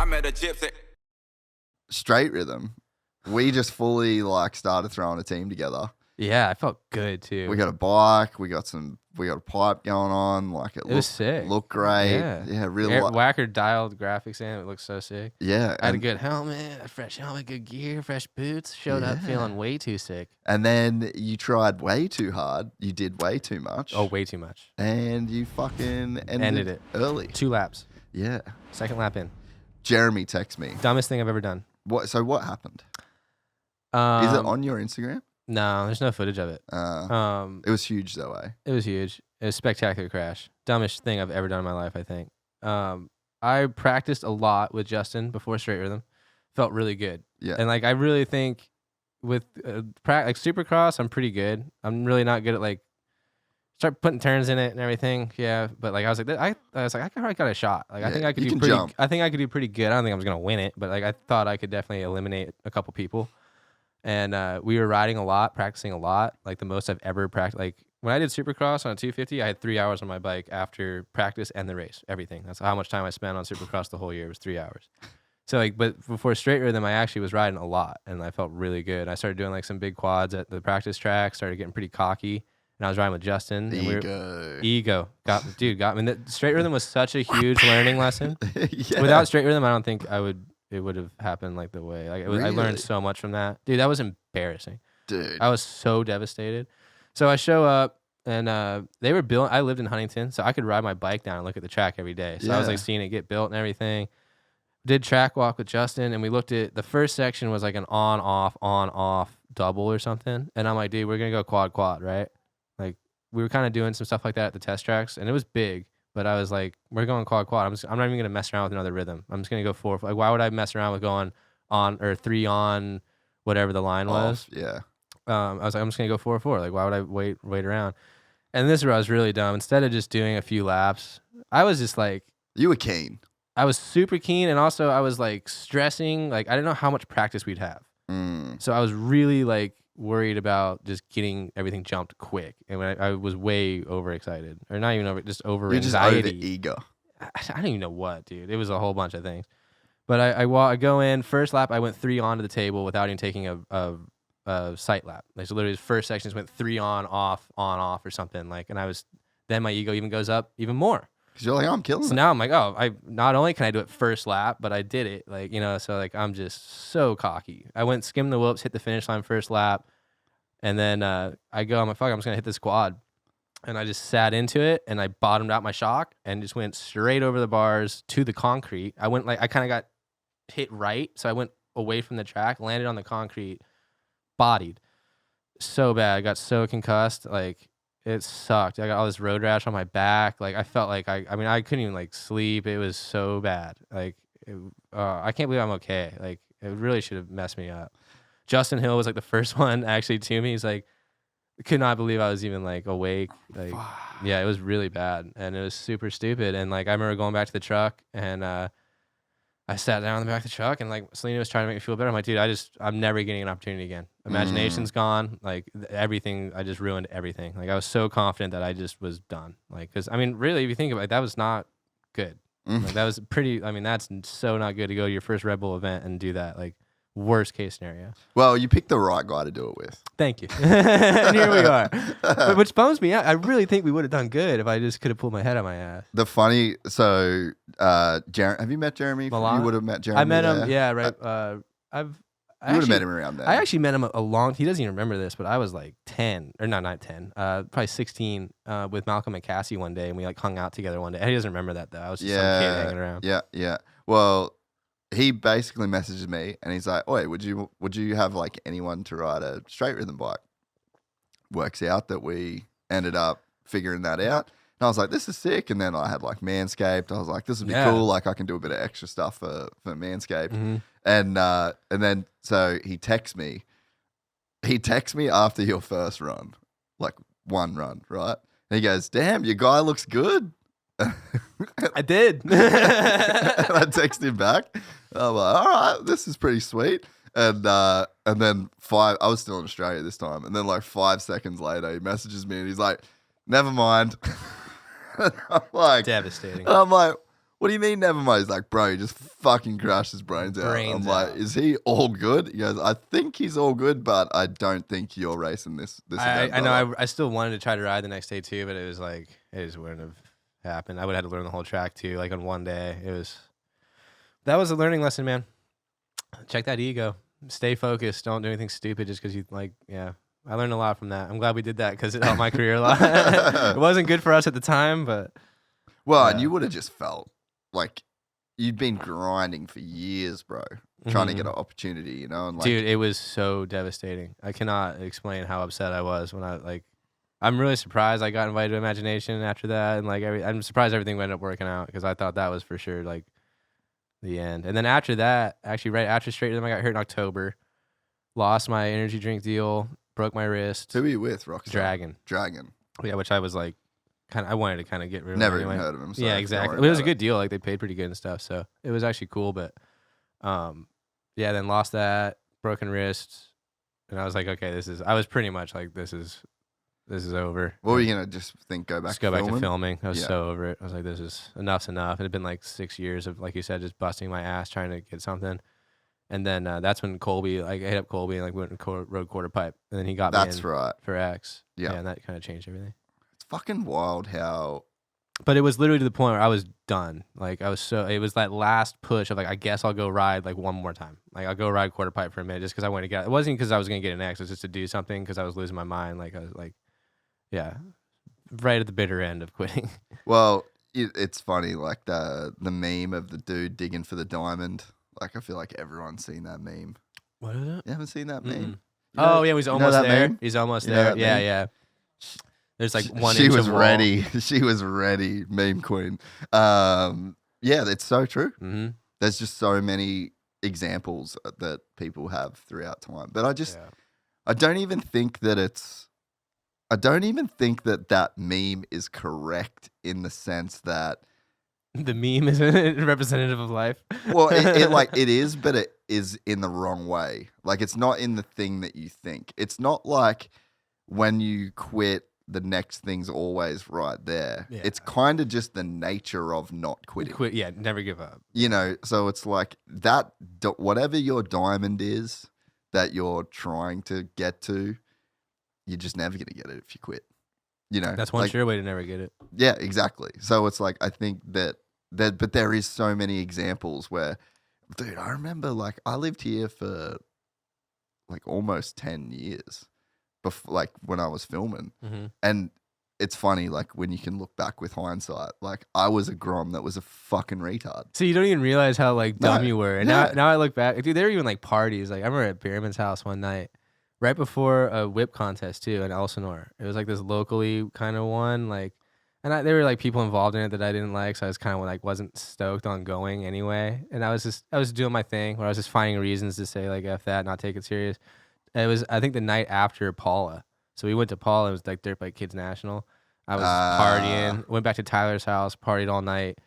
I met a GYPSY. Straight rhythm. We just fully like started throwing a team together. Yeah, I felt good too. We got a bike. We got a pipe going on. Like it was sick. Looked great. Yeah, really. Whacker dialed graphics in. It looked so sick. Yeah, I had a good helmet, a fresh helmet, good gear, fresh boots. Showed up feeling way too sick. And then you tried way too hard. You did way too much. Oh, way too much. And you fucking ended it early. 2 laps. Yeah. Second lap in. Jeremy texts me. Dumbest thing I've ever done. So what happened? Is it on your Instagram? No, there's no footage of it. It was huge though, eh? It was huge. It was a spectacular crash. Dumbest thing I've ever done in my life, I think. I practiced a lot with Justin before straight rhythm. Felt really good. Yeah. And like I really think with like Supercross, I'm pretty good. I'm really not good at like start putting turns in it and everything. Yeah, but like I was like I probably got a shot. Like I think I could do pretty. Jump. I think I could do pretty good. I don't think I was gonna win it, but like I thought I could definitely eliminate a couple people. And we were riding a lot, practicing a lot. Like the most I've ever practiced. Like when I did Supercross on a 250, I had 3 hours on my bike after practice and the race, everything. That's how much time I spent on Supercross the whole year. It was 3 hours. So like, but before straight rhythm, I actually was riding a lot, and I felt really good. I started doing like some big quads at the practice track. Started getting pretty cocky, and I was riding with Justin. And ego got me. The straight rhythm was such a huge learning lesson. Yeah. Without straight rhythm, I don't think it would have happened like the way. Like I learned so much from that. Dude, that was embarrassing. Dude. I was so devastated. So I show up, and they were building. I lived in Huntington, so I could ride my bike down and look at the track every day. So I was like seeing it get built and everything. Did track walk with Justin, and we looked at the first section was like an on-off double or something. And I'm like, dude, we're going to go quad, right? Like we were kind of doing some stuff like that at the test tracks, and it was big. But I was like, we're going quad. I'm not even going to mess around with another rhythm. I'm just going to go 4. Like, why would I mess around with going on or 3 on, whatever the line was? Yeah. I was like, I'm just going to go 4. Like, why would I wait around? And this is where I was really dumb. Instead of just doing a few laps, I was just like... You were keen. I was super keen, and also I was like stressing. Like, I didn't know how much practice we'd have. So I was really like worried about just getting everything jumped quick, and when I was way overexcited, or not even over, just over anxiety. Just over the ego. I don't even know what, dude. It was a whole bunch of things. But I go in first lap. I went 3 onto the table without even taking a sight lap. Like so literally, the first section just went 3 on off or something. Like, and then my ego even goes up even more. Cause you're like, oh, I'm killing it. So now I'm like, oh, I not only can I do it first lap, but I did it. Like, you know, so like I'm just so cocky. I went skim the whoops, hit the finish line first lap, and then I'm like, fuck, I'm just gonna hit this quad. And I just sat into it, and I bottomed out my shock and just went straight over the bars to the concrete. I kind of got hit right, so I went away from the track, landed on the concrete, bodied so bad. I got so concussed, like it sucked. I got all this road rash on my back. Like I felt like I couldn't even like sleep. It was so bad. Like I can't believe I'm okay. Like it really should have messed me up. Justin Hill was like the first one actually to me. He's like, could not believe I was even like awake. Like, yeah, it was really bad, and it was super stupid. And like I remember going back to the truck, and I sat down in the back of the truck, and like Selena was trying to make me feel better. I'm like, dude, I'm never getting an opportunity again. Imagination's gone. Like everything, I just ruined everything. Like I was so confident that I just was done. Like, cause I mean, really, if you think about it, that was not good. Like, that was pretty. I mean, that's so not good to go to your first Red Bull event and do that. Like worst case scenario. Well, you picked the right guy to do it with. Thank you. And here we are. Which bums me out. I really think we would have done good if I just could have pulled my head out my ass. Have you met Jeremy? Milan? You would have met Jeremy. I met him. there. Yeah, right. You would have met him around there. I actually met him he doesn't even remember this, but I was like 10, or not 10, probably 16 with Malcolm and Cassie one day, and we like hung out together one day. He doesn't remember that though. I was just some kid hanging around. Yeah. Well, he basically messages me and he's like, "Oi, would you have like anyone to ride a straight rhythm bike?" Works out that we ended up figuring that out. And I was like, "This is sick." And then I had like Manscaped. I was like, "This would be cool. Like I can do a bit of extra stuff for Manscaped." Mm-hmm. And then so he texts me. He texts me after your first run, like one run, right? And he goes, "Damn, your guy looks good." I did. And I texted him back. I'm like, all right, this is pretty sweet. And then I was still in Australia this time. And then like 5 seconds later, he messages me and he's like, "Never mind." And I'm like, devastating. And I'm like, what do you mean never mind? He's like, bro, he just fucking crashed his brains out. I'm like, out. is he all good? He goes, I think he's all good, but I don't think you're racing this event. I know. I still wanted to try to ride the next day too, but it was like it just wouldn't have happened. I would have had to learn the whole track too, like on one day. That was a learning lesson, man. Check that ego. Stay focused. Don't do anything stupid just because you like. Yeah, I learned a lot from that. I'm glad we did that because it helped my career a lot. It wasn't good for us at the time, but well, and you would have just felt like you'd been grinding for years, bro, trying to get an opportunity, you know? And like, dude, it was so devastating. I cannot explain how upset I was when I'm really surprised I got invited to Imagination after that. And like, I'm surprised everything ended up working out because I thought that was for sure like the end. And then after that, actually right after Straight Rhythm, I got hurt in October, lost my energy drink deal, broke my wrist. Who were you with, Rockstar? Dragon. Yeah, which I was like, I wanted to kind of get rid of. Never even heard of him. So yeah, exactly. It was a good deal. Like they paid pretty good and stuff, so it was actually cool. But, yeah, then lost that, broken wrist, and I was like, okay, I was pretty much like, this is over. What were you gonna just think? Go back to filming? I was so over it. I was like, enough's enough. It had been like 6 years of, like you said, just busting my ass trying to get something. And then that's when Colby, like I hit up Colby and like went and rode quarter pipe, and then he got me in for X. Yeah, and that kind of changed everything. Fucking wild how, but it was literally to the point where I was done. Like it was that last push of like, I guess I'll go ride like one more time. Like I'll go ride quarter pipe for a minute just because I wanted to get. It wasn't because I was gonna get an X. It was just to do something because I was losing my mind. Like I was like, yeah, right at the bitter end of quitting. Well, it's funny like the meme of the dude digging for the diamond. Like I feel like everyone's seen that meme. What is it? You haven't seen that meme? Yeah, he's almost there. Meme? He's almost there. Yeah. There's like one. She inch was of ready. She was ready. Meme queen. Yeah, that's so true. Mm-hmm. There's just so many examples that people have throughout time. But I don't even think that that meme is correct in the sense that the meme isn't representative of life. Well, it is, but it is in the wrong way. Like it's not in the thing that you think. It's not like when you quit, the next thing's always right there. Yeah. It's kind of just the nature of not quitting. Never give up. You know, so it's like that, whatever your diamond is that you're trying to get to, you're just never going to get it if you quit. You know, that's one sure way to never get it. Yeah, exactly. So it's like, I think that but there is so many examples where, dude, I remember like I lived here for like almost 10 years. Like when I was filming, and it's funny like when you can look back with hindsight, like I was a grom that was a fucking retard. So you don't even realize how like dumb you were. And now I look back, dude, there were even like parties. Like I remember at Beerman's house one night, right before a whip contest too in Elsinore. It was like this locally kind of one, like, and there were like people involved in it that I didn't like, so I was kind of like wasn't stoked on going anyway. And I was doing my thing where I was just finding reasons to say like F that, not take it serious. And it was, I think, the night after Paula. So we went to Paula. It was like Dirt Bike Kids National. I was partying. Went back to Tyler's house. Partied all night.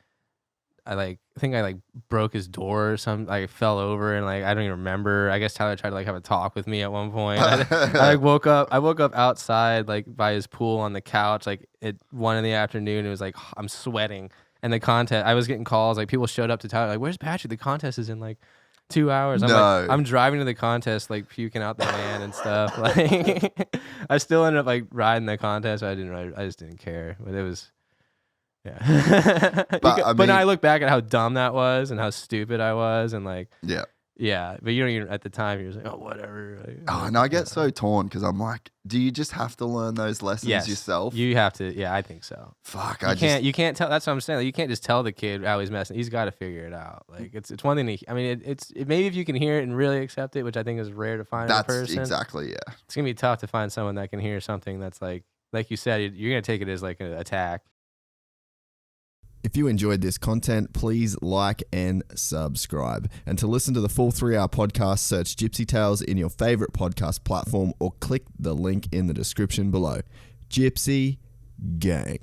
I think I broke his door or something. I fell over and like I don't even remember. I guess Tyler tried to like have a talk with me at one point. I woke up outside like by his pool on the couch like at 1 PM. It was like I'm sweating. And the contest, I was getting calls. Like people showed up to Tyler like, "Where's Patrick? The contest is in like 2 hours." I'm driving to the contest, like puking out the van and stuff. Like, I still ended up like riding the contest. I just didn't care. But it was, yeah. But now I look back at how dumb that was and how stupid I was, and like, yeah. But you don't even at the time you're just like, oh, whatever. Like, and I get so torn because I'm like, do you just have to learn those lessons yourself? You have to. Yeah, I think so. Fuck, you can't tell. That's what I'm saying. Like, you can't just tell the kid how he's messing. He's got to figure it out. Like it's one thing. It's maybe if you can hear it and really accept it, which I think is rare to find in a person. Exactly. Yeah. It's gonna be tough to find someone that can hear something that's like you said. You're gonna take it as like an attack. If you enjoyed this content, please like and subscribe. And to listen to the full 3-hour podcast, search Gypsy Tales in your favorite podcast platform or click the link in the description below. Gypsy Gang.